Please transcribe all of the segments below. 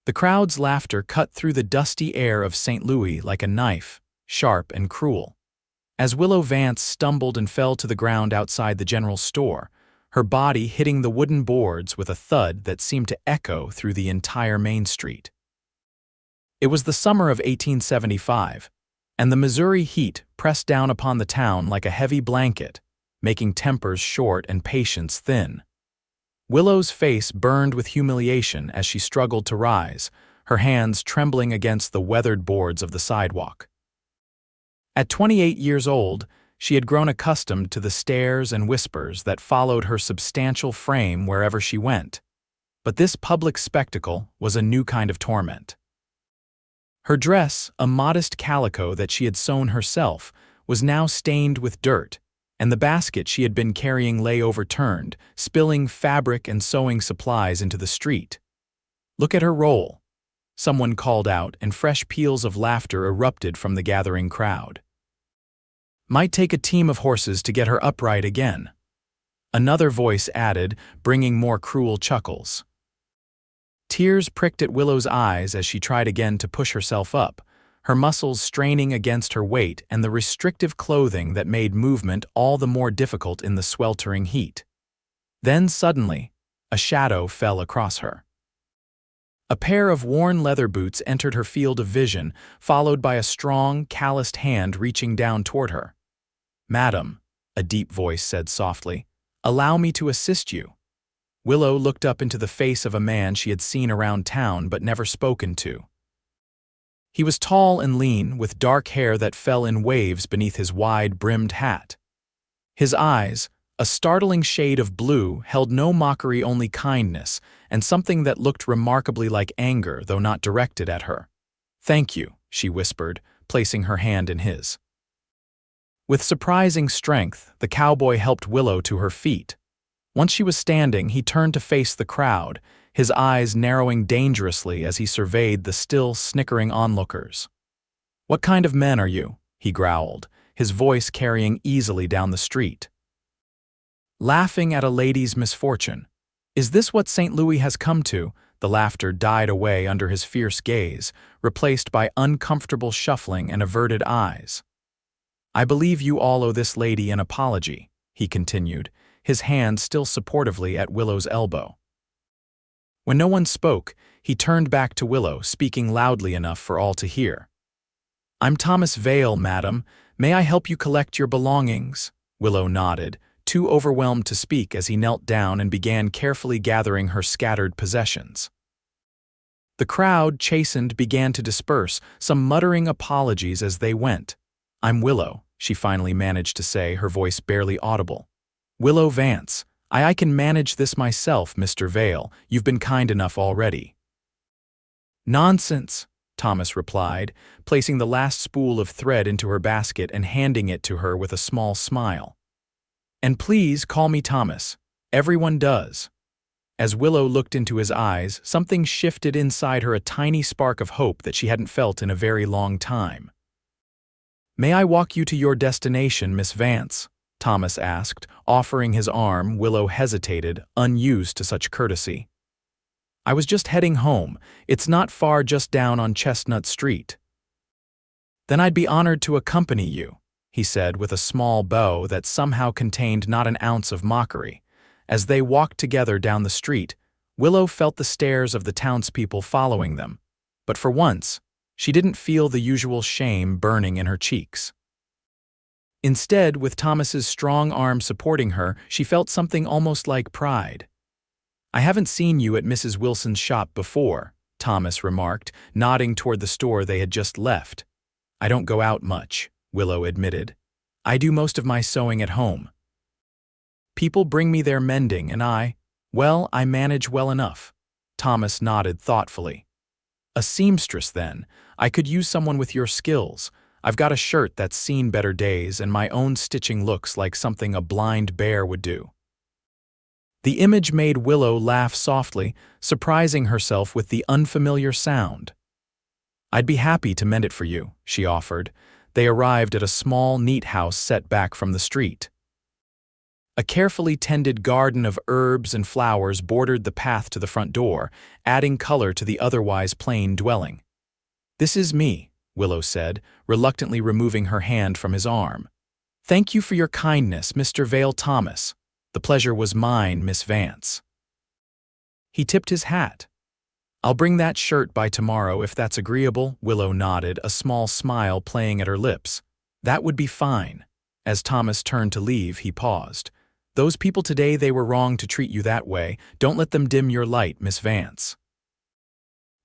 The crowd's laughter cut through the dusty air of St. Louis like a knife, sharp and cruel. As Willow Vance stumbled and fell to the ground outside the general store, her body hitting the wooden boards with a thud that seemed to echo through the entire Main Street. It was the summer of 1875, and the Missouri heat pressed down upon the town like a heavy blanket, making tempers short and patience thin. Willow's face burned with humiliation as she struggled to rise, her hands trembling against the weathered boards of the sidewalk. At 28 years old, she had grown accustomed to the stares and whispers that followed her substantial frame wherever she went. But this public spectacle was a new kind of torment. Her dress, a modest calico that she had sewn herself, was now stained with dirt, and the basket she had been carrying lay overturned, spilling fabric and sewing supplies into the street. "Look at her roll," someone called out, and fresh peals of laughter erupted from the gathering crowd. "Might take a team of horses to get her upright again," another voice added, bringing more cruel chuckles. Tears pricked at Willow's eyes as she tried again to push herself up, her muscles straining against her weight and the restrictive clothing that made movement all the more difficult in the sweltering heat. Then suddenly, a shadow fell across her. A pair of worn leather boots entered her field of vision, followed by a strong, calloused hand reaching down toward her. "Madam," a deep voice said softly, "allow me to assist you." Willow looked up into the face of a man she had seen around town but never spoken to. He was tall and lean, with dark hair that fell in waves beneath his wide-brimmed hat. His eyes, a startling shade of blue, held no mockery, only kindness, and something that looked remarkably like anger, though not directed at her. "Thank you," she whispered, placing her hand in his. With surprising strength, the cowboy helped Willow to her feet. Once she was standing, he turned to face the crowd, his eyes narrowing dangerously as he surveyed the still snickering onlookers. "What kind of men are you?" he growled, his voice carrying easily down the street. "Laughing at a lady's misfortune. Is this what St. Louis has come to?" The laughter died away under his fierce gaze, replaced by uncomfortable shuffling and averted eyes. "I believe you all owe this lady an apology," he continued, his hand still supportively at Willow's elbow. When no one spoke, he turned back to Willow, speaking loudly enough for all to hear. "I'm Thomas Vail, madam. May I help you collect your belongings?" Willow nodded, too overwhelmed to speak as he knelt down and began carefully gathering her scattered possessions. The crowd, chastened, began to disperse, some muttering apologies as they went. "I'm Willow," she finally managed to say, her voice barely audible. "Willow Vance. I can manage this myself, Mr. Vail. You've been kind enough already." "Nonsense," Thomas replied, placing the last spool of thread into her basket and handing it to her with a small smile. "And please call me Thomas. Everyone does." As Willow looked into his eyes, something shifted inside her, a tiny spark of hope that she hadn't felt in a very long time. "May I walk you to your destination, Miss Vance?" Thomas asked, offering his arm. Willow hesitated, unused to such courtesy. "I was just heading home. It's not far, just down on Chestnut Street." "Then I'd be honored to accompany you," he said with a small bow that somehow contained not an ounce of mockery. As they walked together down the street, Willow felt the stares of the townspeople following them, but for once, she didn't feel the usual shame burning in her cheeks. Instead, with Thomas's strong arm supporting her, she felt something almost like pride. "I haven't seen you at Mrs. Wilson's shop before," Thomas remarked, nodding toward the store they had just left. "I don't go out much," Willow admitted. "I do most of my sewing at home. People bring me their mending and I manage well enough." Thomas nodded thoughtfully. "A seamstress, then. I could use someone with your skills. I've got a shirt that's seen better days, and my own stitching looks like something a blind bear would do." The image made Willow laugh softly, surprising herself with the unfamiliar sound. "I'd be happy to mend it for you," she offered. They arrived at a small, neat house set back from the street. A carefully tended garden of herbs and flowers bordered the path to the front door, adding color to the otherwise plain dwelling. "This is me," Willow said, reluctantly removing her hand from his arm. "Thank you for your kindness, Mr. Vail Thomas. The pleasure was mine, Miss Vance." He tipped his hat. "I'll bring that shirt by tomorrow if that's agreeable," Willow nodded, a small smile playing at her lips. "That would be fine." As Thomas turned to leave, he paused. "Those people today, they were wrong to treat you that way. Don't let them dim your light, Miss Vance."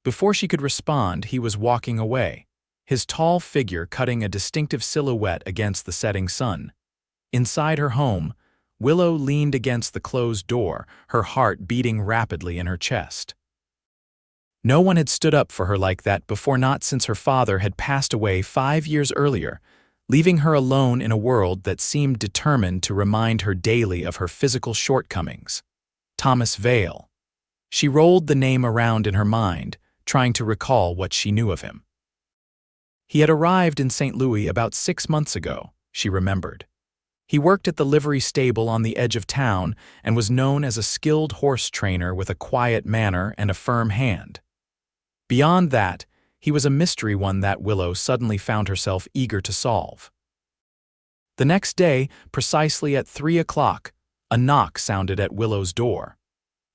Before she could respond, he was walking away, his tall figure cutting a distinctive silhouette against the setting sun. Inside her home, Willow leaned against the closed door, her heart beating rapidly in her chest. No one had stood up for her like that before, not since her father had passed away 5 years earlier, leaving her alone in a world that seemed determined to remind her daily of her physical shortcomings. Thomas Vail. She rolled the name around in her mind, trying to recall what she knew of him. He had arrived in St. Louis about 6 months ago, she remembered. He worked at the livery stable on the edge of town and was known as a skilled horse trainer with a quiet manner and a firm hand. Beyond that, he was a mystery, one that Willow suddenly found herself eager to solve. The next day, precisely at 3 o'clock, a knock sounded at Willow's door.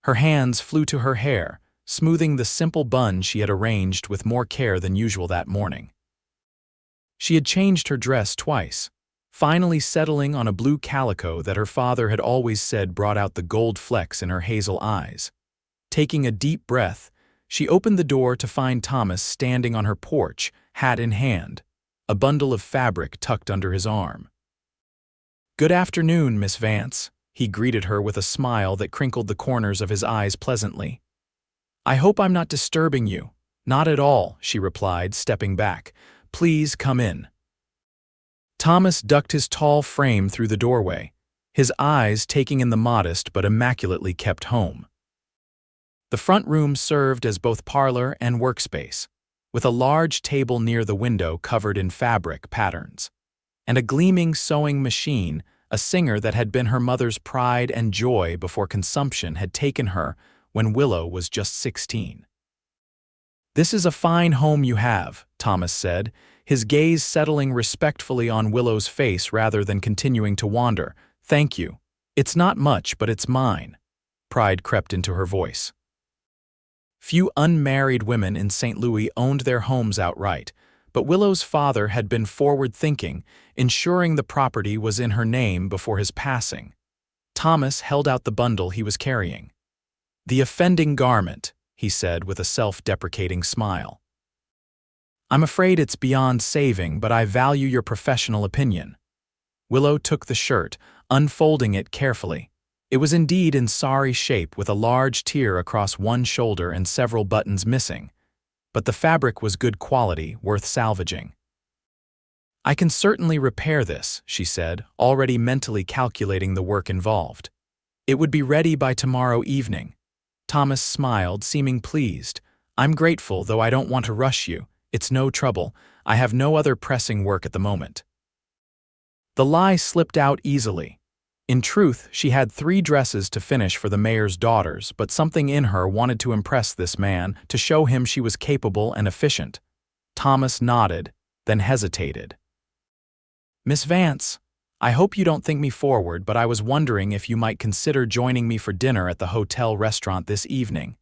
Her hands flew to her hair, smoothing the simple bun she had arranged with more care than usual that morning. She had changed her dress twice, finally settling on a blue calico that her father had always said brought out the gold flecks in her hazel eyes. Taking a deep breath, she opened the door to find Thomas standing on her porch, hat in hand, a bundle of fabric tucked under his arm. "Good afternoon, Miss Vance," he greeted her with a smile that crinkled the corners of his eyes pleasantly. "I hope I'm not disturbing you." "Not at all," she replied, stepping back. "Please come in." Thomas ducked his tall frame through the doorway, his eyes taking in the modest but immaculately kept home. The front room served as both parlor and workspace, with a large table near the window covered in fabric patterns, and a gleaming sewing machine, a singer that had been her mother's pride and joy before consumption had taken her when Willow was just 16. "This is a fine home you have," Thomas said, his gaze settling respectfully on Willow's face rather than continuing to wander. "Thank you. It's not much, but it's mine." Pride crept into her voice. Few unmarried women in St. Louis owned their homes outright, but Willow's father had been forward-thinking, ensuring the property was in her name before his passing. Thomas held out the bundle he was carrying. "The offending garment," he said with a self-deprecating smile. "I'm afraid it's beyond saving, but I value your professional opinion." Willow took the shirt, unfolding it carefully. It was indeed in sorry shape, with a large tear across one shoulder and several buttons missing, but the fabric was good quality, worth salvaging. "I can certainly repair this," she said, already mentally calculating the work involved. "It would be ready by tomorrow evening." Thomas smiled, seeming pleased. "I'm grateful, though I don't want to rush you. It's no trouble. I have no other pressing work at the moment." The lie slipped out easily. In truth, she had 3 dresses to finish for the mayor's daughters, but something in her wanted to impress this man, to show him she was capable and efficient. Thomas nodded, then hesitated. "Miss Vance, I hope you don't think me forward, but I was wondering if you might consider joining me for dinner at the hotel restaurant this evening,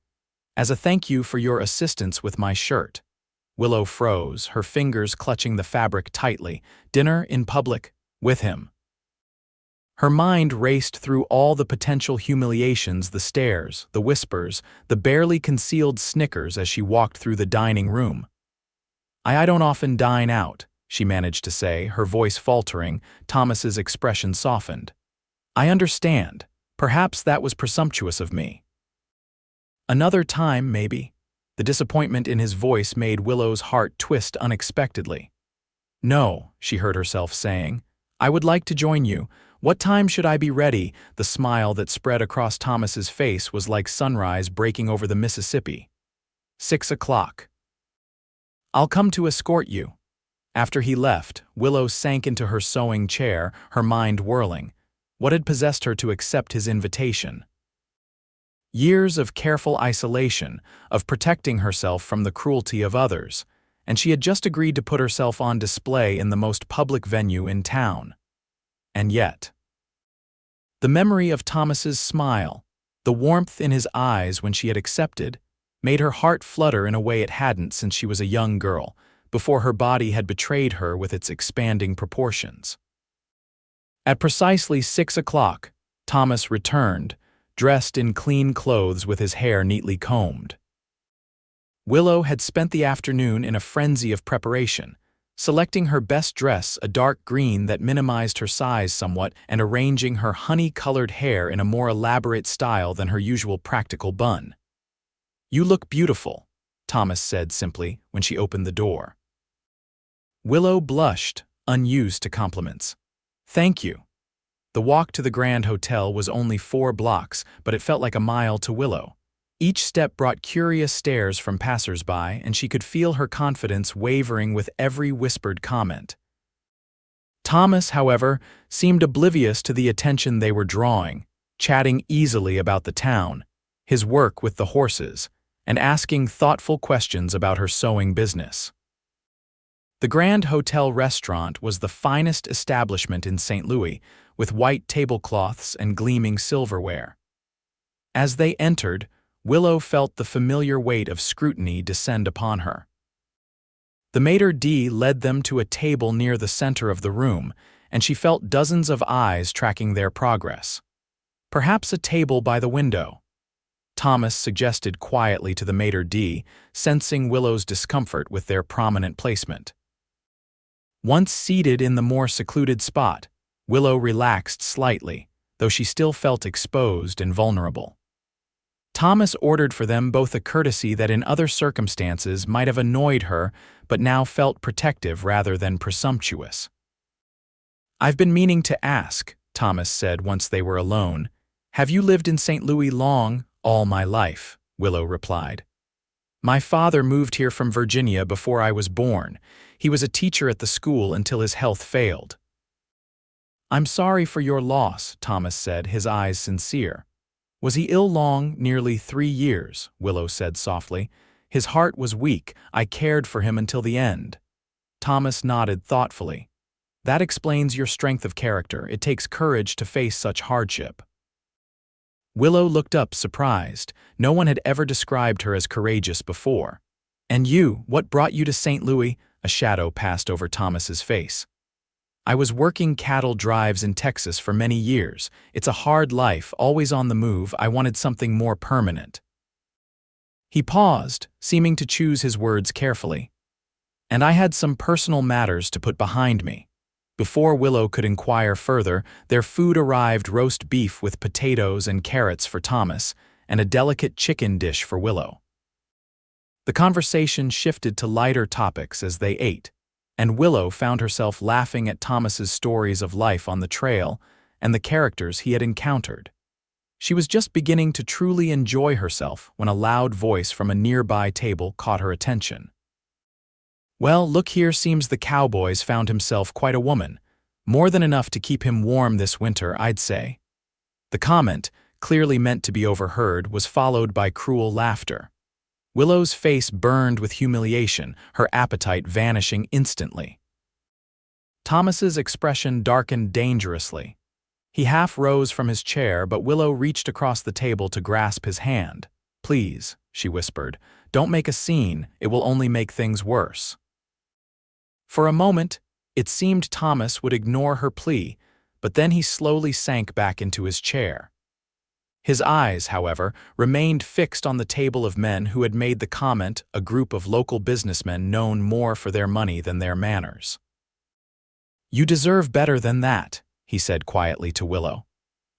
as a thank you for your assistance with my shirt." Willow froze, her fingers clutching the fabric tightly. Dinner in public, with him. Her mind raced through all the potential humiliations, the stares, the whispers, the barely concealed snickers as she walked through the dining room. I don't often dine out," she managed to say, her voice faltering. Thomas's expression softened. "I understand. Perhaps that was presumptuous of me." "Another time, maybe." The disappointment in his voice made Willow's heart twist unexpectedly. "No," she heard herself saying. "I would like to join you. What time should I be ready?" The smile that spread across Thomas's face was like sunrise breaking over the Mississippi. 6 o'clock. "I'll come to escort you." After he left, Willow sank into her sewing chair, her mind whirling. What had possessed her to accept his invitation? Years of careful isolation, of protecting herself from the cruelty of others, and she had just agreed to put herself on display in the most public venue in town. And yet, the memory of Thomas's smile, the warmth in his eyes when she had accepted, made her heart flutter in a way it hadn't since she was a young girl, before her body had betrayed her with its expanding proportions. At precisely 6 o'clock, Thomas returned, dressed in clean clothes with his hair neatly combed. Willow had spent the afternoon in a frenzy of preparation, selecting her best dress, a dark green that minimized her size somewhat, and arranging her honey-colored hair in a more elaborate style than her usual practical bun. "You look beautiful," Thomas said simply when she opened the door. Willow blushed, unused to compliments. "Thank you." The walk to the Grand Hotel was only 4 blocks, but it felt like a mile to Willow. Each step brought curious stares from passers-by, and she could feel her confidence wavering with every whispered comment. Thomas, however, seemed oblivious to the attention they were drawing, chatting easily about the town, his work with the horses, and asking thoughtful questions about her sewing business. The Grand Hotel restaurant was the finest establishment in St. Louis, with white tablecloths and gleaming silverware. As they entered, Willow felt the familiar weight of scrutiny descend upon her. The maitre d' led them to a table near the center of the room, and she felt dozens of eyes tracking their progress. Perhaps a table by the window. Thomas suggested quietly to the maitre d', sensing Willow's discomfort with their prominent placement. Once seated in the more secluded spot, Willow relaxed slightly, though she still felt exposed and vulnerable. Thomas ordered for them both a courtesy that in other circumstances might have annoyed her, but now felt protective rather than presumptuous. "I've been meaning to ask," Thomas said once they were alone. "Have you lived in St. Louis long?" "All my life," Willow replied. "My father moved here from Virginia before I was born. He was a teacher at the school until his health failed." "I'm sorry for your loss," Thomas said, his eyes sincere. "Was he ill long?" "Nearly 3 years," Willow said softly. "His heart was weak. I cared for him until the end." Thomas nodded thoughtfully. "That explains your strength of character. It takes courage to face such hardship." Willow looked up surprised. No one had ever described her as courageous before. "And you, what brought you to St. Louis?" A shadow passed over Thomas's face. "I was working cattle drives in Texas for many years. It's a hard life, always on the move. I wanted something more permanent." He paused, seeming to choose his words carefully. "And I had some personal matters to put behind me." Before Willow could inquire further, their food arrived: roast beef with potatoes and carrots for Thomas, and a delicate chicken dish for Willow. The conversation shifted to lighter topics as they ate, and Willow found herself laughing at Thomas's stories of life on the trail and the characters he had encountered. She was just beginning to truly enjoy herself when a loud voice from a nearby table caught her attention. "Well, look here, seems the Cowboy's found himself quite a woman. More than enough to keep him warm this winter, I'd say." The comment, clearly meant to be overheard, was followed by cruel laughter. Willow's face burned with humiliation, her appetite vanishing instantly. Thomas's expression darkened dangerously. He half rose from his chair, but Willow reached across the table to grasp his hand. "Please," she whispered, "don't make a scene. It will only make things worse." For a moment, it seemed Thomas would ignore her plea, but then he slowly sank back into his chair. His eyes, however, remained fixed on the table of men who had made the comment, a group of local businessmen known more for their money than their manners. "You deserve better than that," he said quietly to Willow.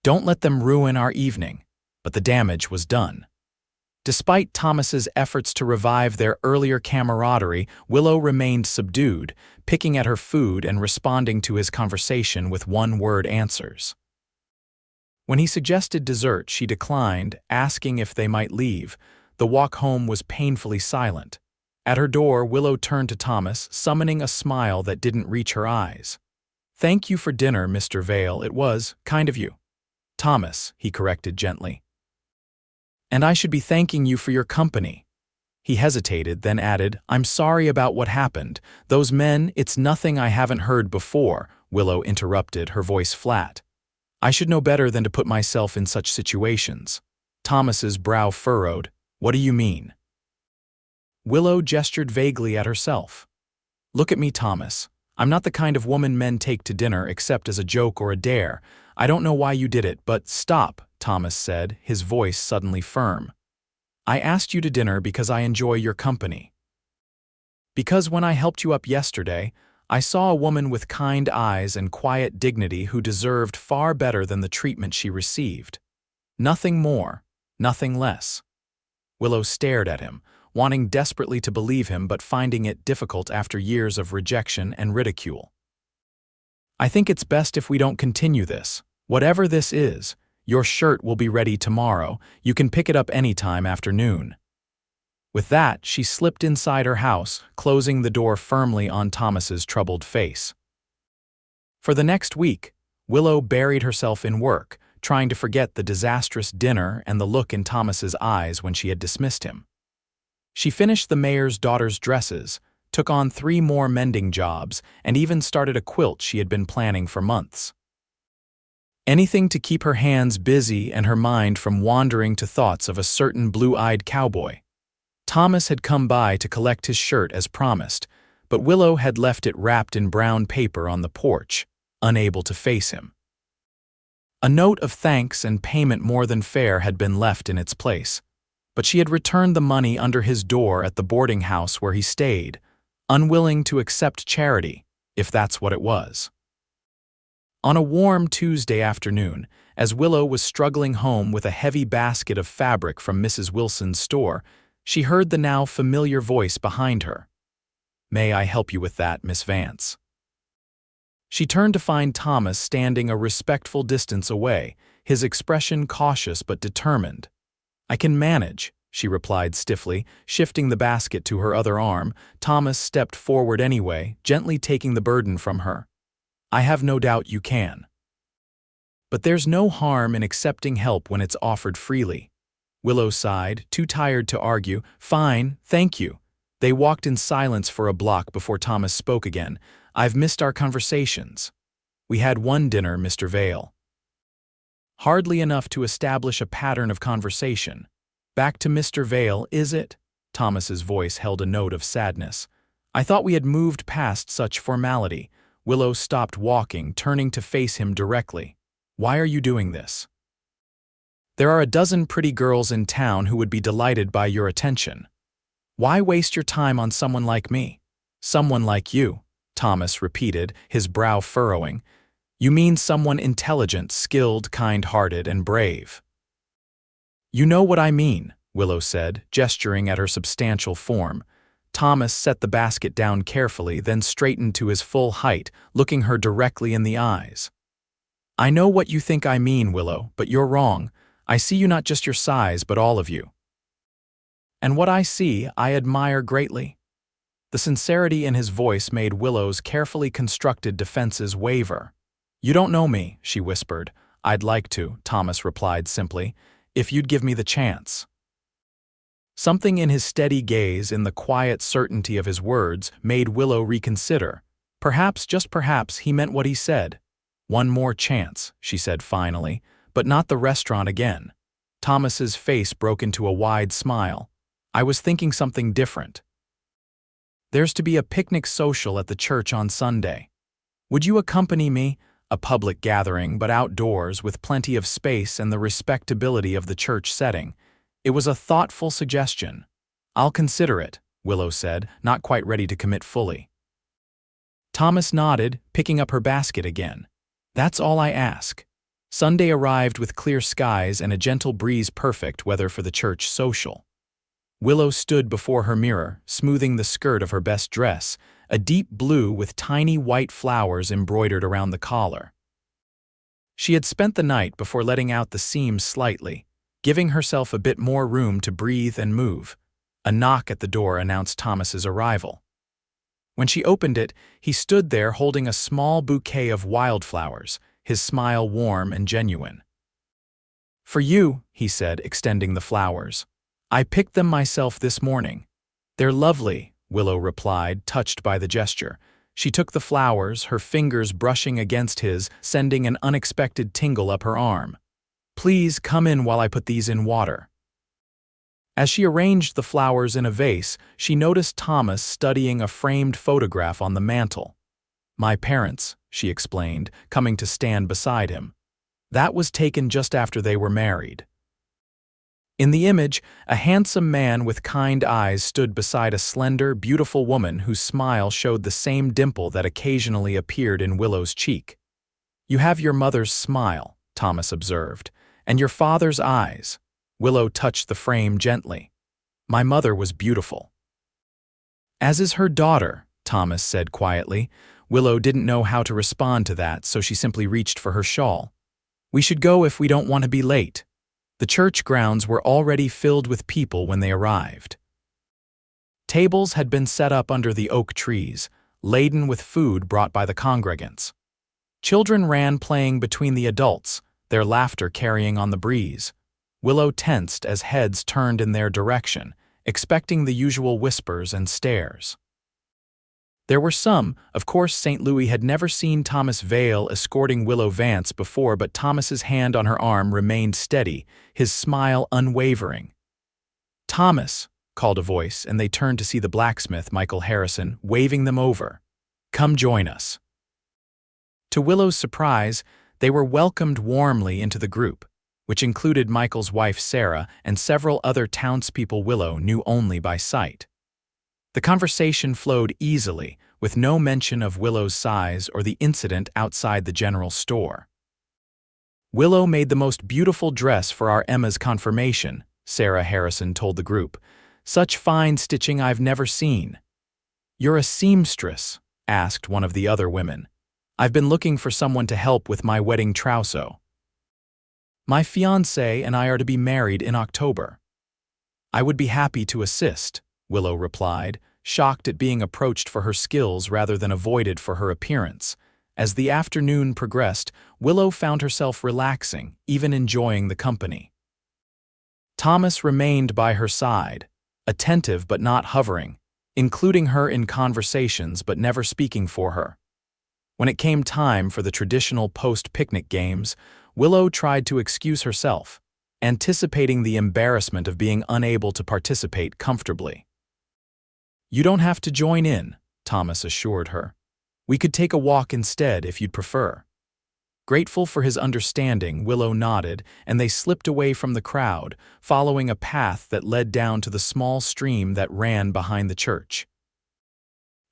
"Don't let them ruin our evening." But the damage was done. Despite Thomas's efforts to revive their earlier camaraderie, Willow remained subdued, picking at her food and responding to his conversation with one-word answers. When he suggested dessert, she declined, asking if they might leave. The walk home was painfully silent. At her door, Willow turned to Thomas, summoning a smile that didn't reach her eyes. Thank you for dinner, Mr. Vail. It was kind of you. Thomas, he corrected gently. And I should be thanking you for your company. He hesitated, then added, I'm sorry about what happened. Those men, it's nothing I haven't heard before, Willow interrupted, her voice flat. I should know better than to put myself in such situations. Thomas's brow furrowed. What do you mean? Willow gestured vaguely at herself. Look at me, Thomas. I'm not the kind of woman men take to dinner except as a joke or a dare. I don't know why you did it, but stop, Thomas said, his voice suddenly firm. I asked you to dinner because I enjoy your company. Because when I helped you up yesterday, I saw a woman with kind eyes and quiet dignity who deserved far better than the treatment she received. Nothing more, nothing less. Willow stared at him, wanting desperately to believe him but finding it difficult after years of rejection and ridicule. I think it's best if we don't continue this. Whatever this is, your shirt will be ready tomorrow. You can pick it up any time after noon. With that, she slipped inside her house, closing the door firmly on Thomas's troubled face. For the next week, Willow buried herself in work, trying to forget the disastrous dinner and the look in Thomas's eyes when she had dismissed him. She finished the mayor's daughter's dresses, took on 3 more mending jobs, and even started a quilt she had been planning for months. Anything to keep her hands busy and her mind from wandering to thoughts of a certain blue-eyed cowboy. Thomas had come by to collect his shirt as promised, but Willow had left it wrapped in brown paper on the porch, unable to face him. A note of thanks and payment more than fair had been left in its place, but she had returned the money under his door at the boarding house where he stayed, unwilling to accept charity, if that's what it was. On a warm Tuesday afternoon, as Willow was struggling home with a heavy basket of fabric from Mrs. Wilson's store, she heard the now familiar voice behind her. May I help you with that, Miss Vance? She turned to find Thomas standing a respectful distance away, his expression cautious but determined. I can manage, she replied stiffly, shifting the basket to her other arm. Thomas stepped forward anyway, gently taking the burden from her. I have no doubt you can. But there's no harm in accepting help when it's offered freely. Willow sighed, too tired to argue. Fine, thank you. They walked in silence for a block before Thomas spoke again. I've missed our conversations. We had one dinner, Mr. Vail. Hardly enough to establish a pattern of conversation. Back to Mr. Vail, is it? Thomas's voice held a note of sadness. I thought we had moved past such formality. Willow stopped walking, turning to face him directly. Why are you doing this? There are a dozen pretty girls in town who would be delighted by your attention. Why waste your time on someone like me? Someone like you, Thomas repeated, his brow furrowing. You mean someone intelligent, skilled, kind-hearted, and brave. You know what I mean, Willow said, gesturing at her substantial form. Thomas set the basket down carefully, then straightened to his full height, looking her directly in the eyes. I know what you think I mean, Willow, but you're wrong. I see you not just your size, but all of you. And what I see, I admire greatly. The sincerity in his voice made Willow's carefully constructed defenses waver. You don't know me, she whispered. I'd like to, Thomas replied simply, if you'd give me the chance. Something in his steady gaze, in the quiet certainty of his words, made Willow reconsider. Perhaps, just perhaps, he meant what he said. One more chance, she said finally, but not the restaurant again. Thomas's face broke into a wide smile. I was thinking something different. There's to be a picnic social at the church on Sunday. Would you accompany me? A public gathering, but outdoors, with plenty of space and the respectability of the church setting. It was a thoughtful suggestion. I'll consider it, Willow said, not quite ready to commit fully. Thomas nodded, picking up her basket again. That's all I ask. Sunday arrived with clear skies and a gentle breeze, perfect weather for the church social. Willow stood before her mirror, smoothing the skirt of her best dress, a deep blue with tiny white flowers embroidered around the collar. She had spent the night before letting out the seams slightly, giving herself a bit more room to breathe and move. A knock at the door announced Thomas's arrival. When she opened it, he stood there holding a small bouquet of wildflowers, his smile warm and genuine. "For you," he said, extending the flowers. "I picked them myself this morning." "They're lovely," Willow replied, touched by the gesture. She took the flowers, her fingers brushing against his, sending an unexpected tingle up her arm. "Please come in while I put these in water." As she arranged the flowers in a vase, she noticed Thomas studying a framed photograph on the mantel. "My parents," she explained, coming to stand beside him. "That was taken just after they were married." In the image, a handsome man with kind eyes stood beside a slender, beautiful woman whose smile showed the same dimple that occasionally appeared in Willow's cheek. "You have your mother's smile," Thomas observed, "and your father's eyes." Willow touched the frame gently. "My mother was beautiful." "As is her daughter," Thomas said quietly. Willow didn't know how to respond to that, so she simply reached for her shawl. "We should go if we don't want to be late." The church grounds were already filled with people when they arrived. Tables had been set up under the oak trees, laden with food brought by the congregants. Children ran playing between the adults, their laughter carrying on the breeze. Willow tensed as heads turned in their direction, expecting the usual whispers and stares. There were some. Of course, St. Louis had never seen Thomas Vail escorting Willow Vance before, but Thomas's hand on her arm remained steady, his smile unwavering. "Thomas," called a voice, and they turned to see the blacksmith, Michael Harrison, waving them over. "Come join us." To Willow's surprise, they were welcomed warmly into the group, which included Michael's wife Sarah and several other townspeople Willow knew only by sight. The conversation flowed easily, with no mention of Willow's size or the incident outside the general store. "Willow made the most beautiful dress for our Emma's confirmation," Sarah Harrison told the group. "Such fine stitching I've never seen." "You're a seamstress?" asked one of the other women. "I've been looking for someone to help with my wedding trousseau. My fiancé and I are to be married in October." "I would be happy to assist," Willow replied, shocked at being approached for her skills rather than avoided for her appearance. As the afternoon progressed, Willow found herself relaxing, even enjoying the company. Thomas remained by her side, attentive but not hovering, including her in conversations but never speaking for her. When it came time for the traditional post-picnic games, Willow tried to excuse herself, anticipating the embarrassment of being unable to participate comfortably. "You don't have to join in," Thomas assured her. "We could take a walk instead if you'd prefer." Grateful for his understanding, Willow nodded, and they slipped away from the crowd, following a path that led down to the small stream that ran behind the church.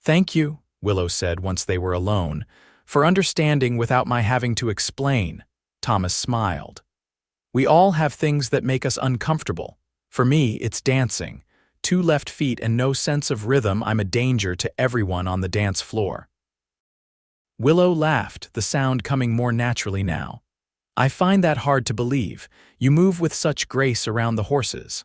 "Thank you," Willow said once they were alone, "for understanding without my having to explain." Thomas smiled. "We all have things that make us uncomfortable. For me, it's dancing. 2 left feet and no sense of rhythm, I'm a danger to everyone on the dance floor." Willow laughed, the sound coming more naturally now. "I find that hard to believe. You move with such grace around the horses."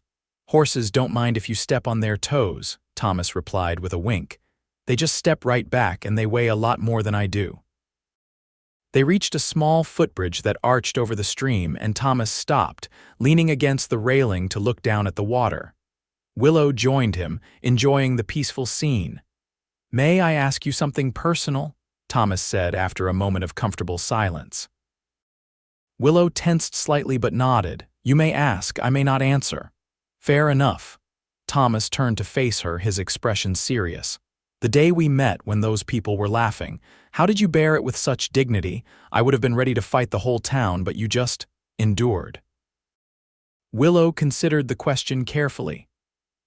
"Horses don't mind if you step on their toes," Thomas replied with a wink. "They just step right back and they weigh a lot more than I do." They reached a small footbridge that arched over the stream, and Thomas stopped, leaning against the railing to look down at the water. Willow joined him, enjoying the peaceful scene. "May I ask you something personal?" Thomas said after a moment of comfortable silence. Willow tensed slightly but nodded. "You may ask, I may not answer." "Fair enough." Thomas turned to face her, his expression serious. "The day we met when those people were laughing, how did you bear it with such dignity? I would have been ready to fight the whole town, but you just endured." Willow considered the question carefully.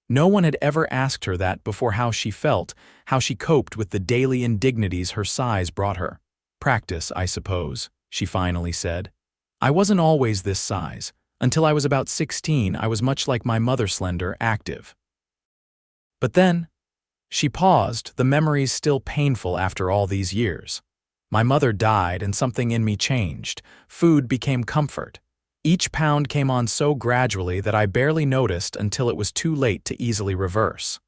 No one had ever asked her that before, how she felt, how she coped with the daily indignities her size brought her. "Practice, I suppose," she finally said. "I wasn't always this size. Until I was about 16, I was much like my mother, slender, active. But then—" She paused, the memories still painful after all these years. "My mother died and something in me changed. Food became comfort. Each pound came on so gradually that I barely noticed until it was too late to easily reverse."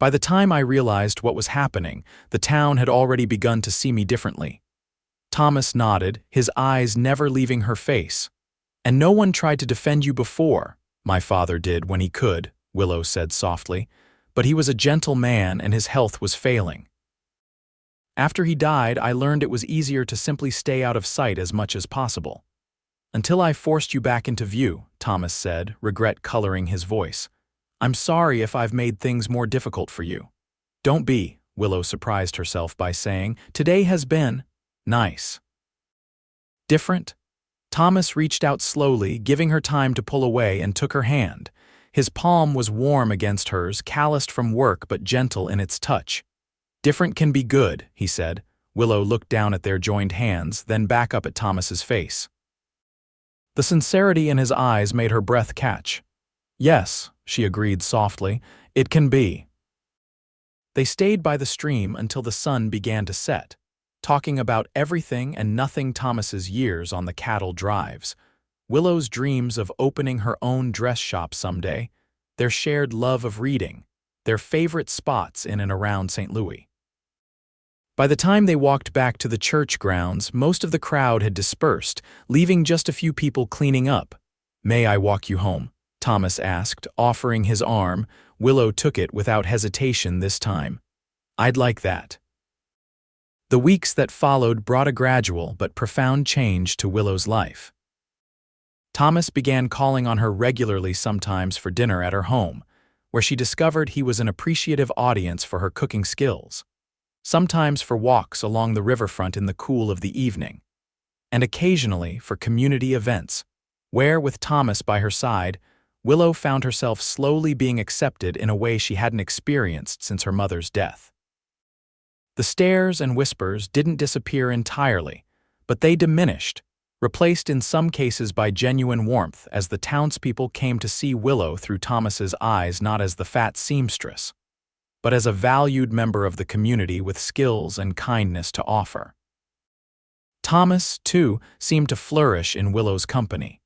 By the time I realized what was happening, the town had already begun to see me differently. Thomas nodded, his eyes never leaving her face. And no one tried to defend you before. My father did when he could, Willow said softly, but he was a gentle man and his health was failing. After he died, I learned it was easier to simply stay out of sight as much as possible. Until I forced you back into view, Thomas said, regret coloring his voice. I'm sorry if I've made things more difficult for you. Don't be, Willow surprised herself by saying, today has been nice. Different? Thomas reached out slowly, giving her time to pull away, and took her hand. His palm was warm against hers, calloused from work but gentle in its touch. Different can be good, he said. Willow looked down at their joined hands, then back up at Thomas's face. The sincerity in his eyes made her breath catch. Yes, she agreed softly, it can be. They stayed by the stream until the sun began to set, talking about everything and nothing. Thomas's years on the cattle drives, Willow's dreams of opening her own dress shop someday, their shared love of reading, their favorite spots in and around St. Louis. By the time they walked back to the church grounds, most of the crowd had dispersed, leaving just a few people cleaning up. May I walk you home? Thomas asked, offering his arm. Willow took it without hesitation this time. I'd like that. The weeks that followed brought a gradual but profound change to Willow's life. Thomas began calling on her regularly, sometimes for dinner at her home, where she discovered he was an appreciative audience for her cooking skills, sometimes for walks along the riverfront in the cool of the evening, and occasionally for community events, where, with Thomas by her side, Willow found herself slowly being accepted in a way she hadn't experienced since her mother's death. The stares and whispers didn't disappear entirely, but they diminished, replaced in some cases by genuine warmth as the townspeople came to see Willow through Thomas's eyes, not as the fat seamstress, but as a valued member of the community with skills and kindness to offer. Thomas, too, seemed to flourish in Willow's company.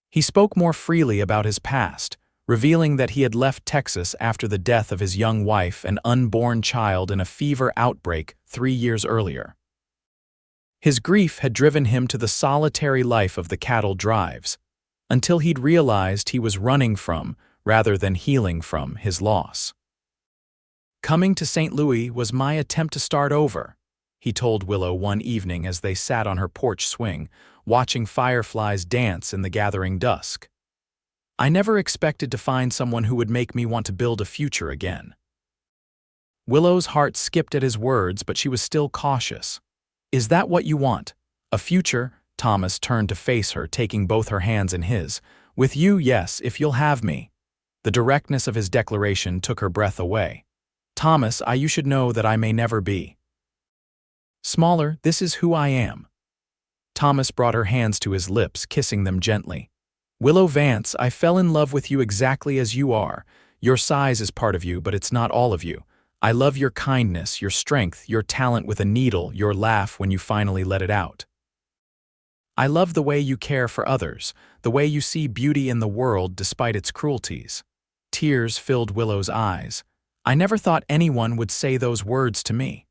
He spoke more freely about his past, revealing that he had left Texas after the death of his young wife and unborn child in a fever outbreak 3 years earlier. His grief had driven him to the solitary life of the cattle drives, until he'd realized he was running from, rather than healing from, his loss. Coming to St. Louis was my attempt to start over, he told Willow one evening as they sat on her porch swing, watching fireflies dance in the gathering dusk. I never expected to find someone who would make me want to build a future again. Willow's heart skipped at his words, but she was still cautious. Is that what you want? A future? Thomas turned to face her, taking both her hands in his. With you, yes, if you'll have me. The directness of his declaration took her breath away. Thomas, you should know that I may never be smaller. This is who I am. Thomas brought her hands to his lips, kissing them gently. Willow Vance, I fell in love with you exactly as you are. Your size is part of you, but it's not all of you. I love your kindness, your strength, your talent with a needle, your laugh when you finally let it out. I love the way you care for others, the way you see beauty in the world despite its cruelties. Tears filled Willow's eyes. I never thought anyone would say those words to me.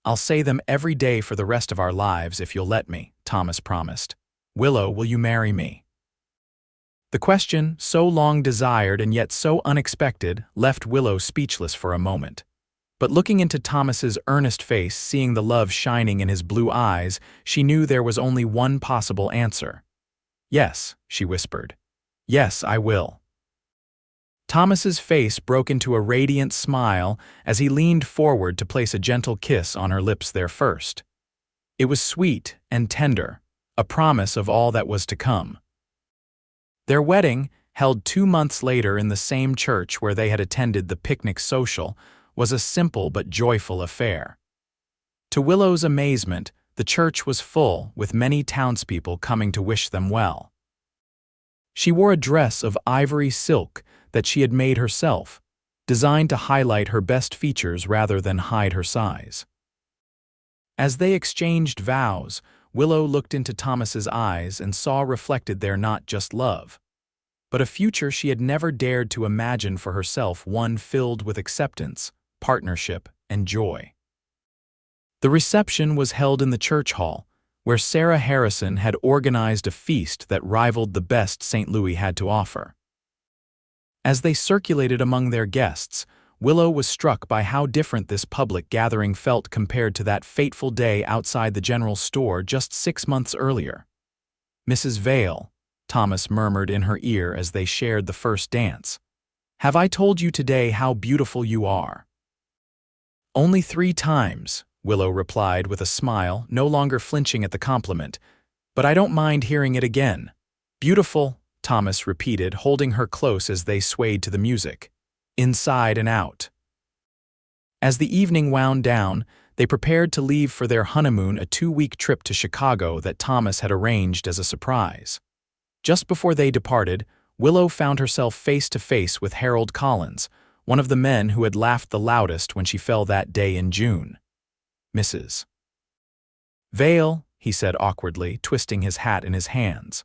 I'll say them every day for the rest of our lives if you'll let me, Thomas promised. Willow, will you marry me? The question, so long desired and yet so unexpected, left Willow speechless for a moment. But looking into Thomas's earnest face, seeing the love shining in his blue eyes, she knew there was only one possible answer. Yes, she whispered. Yes, I will. Thomas's face broke into a radiant smile as he leaned forward to place a gentle kiss on her lips there first. It was sweet and tender, a promise of all that was to come. Their wedding, held 2 months later in the same church where they had attended the picnic social, was a simple but joyful affair. To Willow's amazement, the church was full, with many townspeople coming to wish them well. She wore a dress of ivory silk that she had made herself, designed to highlight her best features rather than hide her size. As they exchanged vows, Willow looked into Thomas's eyes and saw reflected there not just love, but a future she had never dared to imagine for herself, one filled with acceptance, partnership, and joy. The reception was held in the church hall, where Sarah Harrison had organized a feast that rivaled the best St. Louis had to offer. As they circulated among their guests, Willow was struck by how different this public gathering felt compared to that fateful day outside the general store just 6 months earlier. "Mrs. Vail," Thomas murmured in her ear as they shared the first dance, "have I told you today how beautiful you are?" "Only 3 times," Willow replied with a smile, no longer flinching at the compliment, "but I don't mind hearing it again." "Beautiful," Thomas repeated, holding her close as they swayed to the music. "Inside and out." As the evening wound down, they prepared to leave for their honeymoon, a 2-week trip to Chicago that Thomas had arranged as a surprise. Just before they departed, Willow found herself face to face with Harold Collins, one of the men who had laughed the loudest when she fell that day in June. "Mrs. Vail," he said awkwardly, twisting his hat in his hands,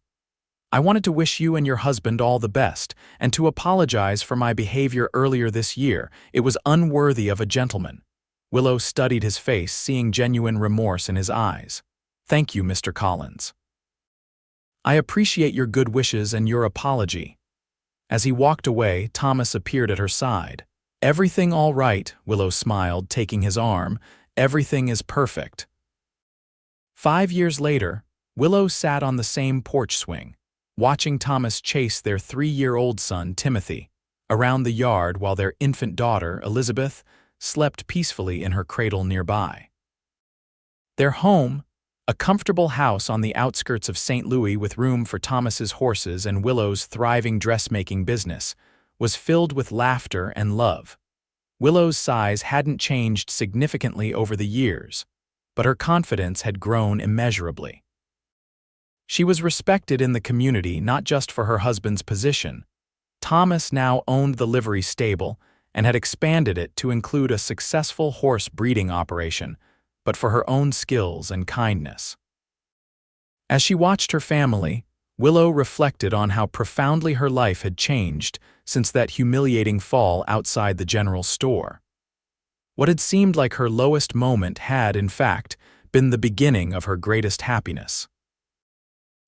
"I wanted to wish you and your husband all the best, and to apologize for my behavior earlier this year. It was unworthy of a gentleman." Willow studied his face, seeing genuine remorse in his eyes. "Thank you, Mr. Collins. I appreciate your good wishes and your apology." As he walked away, Thomas appeared at her side. "Everything all right?" Willow smiled, taking his arm. "Everything is perfect." 5 years later, Willow sat on the same porch swing, watching Thomas chase their 3-year-old son, Timothy, around the yard while their infant daughter, Elizabeth, slept peacefully in her cradle nearby. Their home, a comfortable house on the outskirts of St. Louis with room for Thomas's horses and Willow's thriving dressmaking business, was filled with laughter and love. Willow's size hadn't changed significantly over the years, but her confidence had grown immeasurably. She was respected in the community not just for her husband's position. Thomas now owned the livery stable and had expanded it to include a successful horse breeding operation, but for her own skills and kindness. As she watched her family, Willow reflected on how profoundly her life had changed since that humiliating fall outside the general store. What had seemed like her lowest moment had, in fact, been the beginning of her greatest happiness.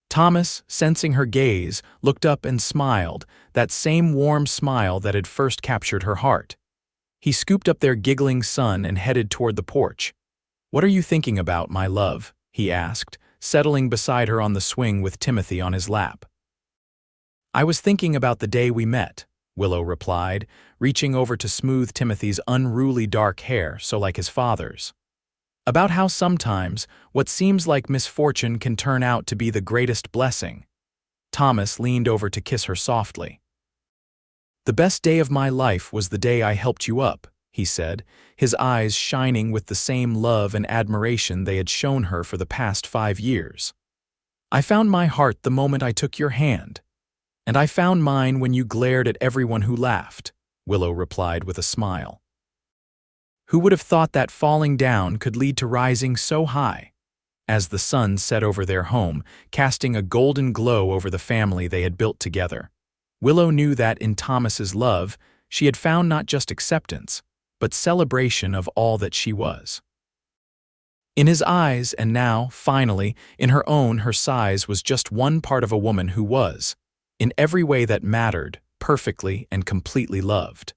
Thomas, sensing her gaze, looked up and smiled, that same warm smile that had first captured her heart. He scooped up their giggling son and headed toward the porch. "What are you thinking about, my love?" he asked, settling beside her on the swing with Timothy on his lap. "I was thinking about the day we met," Willow replied, reaching over to smooth Timothy's unruly dark hair so like his father's. "About how sometimes what seems like misfortune can turn out to be the greatest blessing." Thomas leaned over to kiss her softly. "The best day of my life was the day I helped you up," he said, his eyes shining with the same love and admiration they had shown her for the past 5 years. "I found my heart the moment I took your hand, and I found mine when you glared at everyone who laughed," Willow replied with a smile. Who would have thought that falling down could lead to rising so high? As the sun set over their home, casting a golden glow over the family they had built together, Willow knew that in Thomas's love, she had found not just acceptance, but celebration of all that she was. In his eyes, and now, finally, in her own, her size was just one part of a woman who was, in every way that mattered, perfectly and completely loved.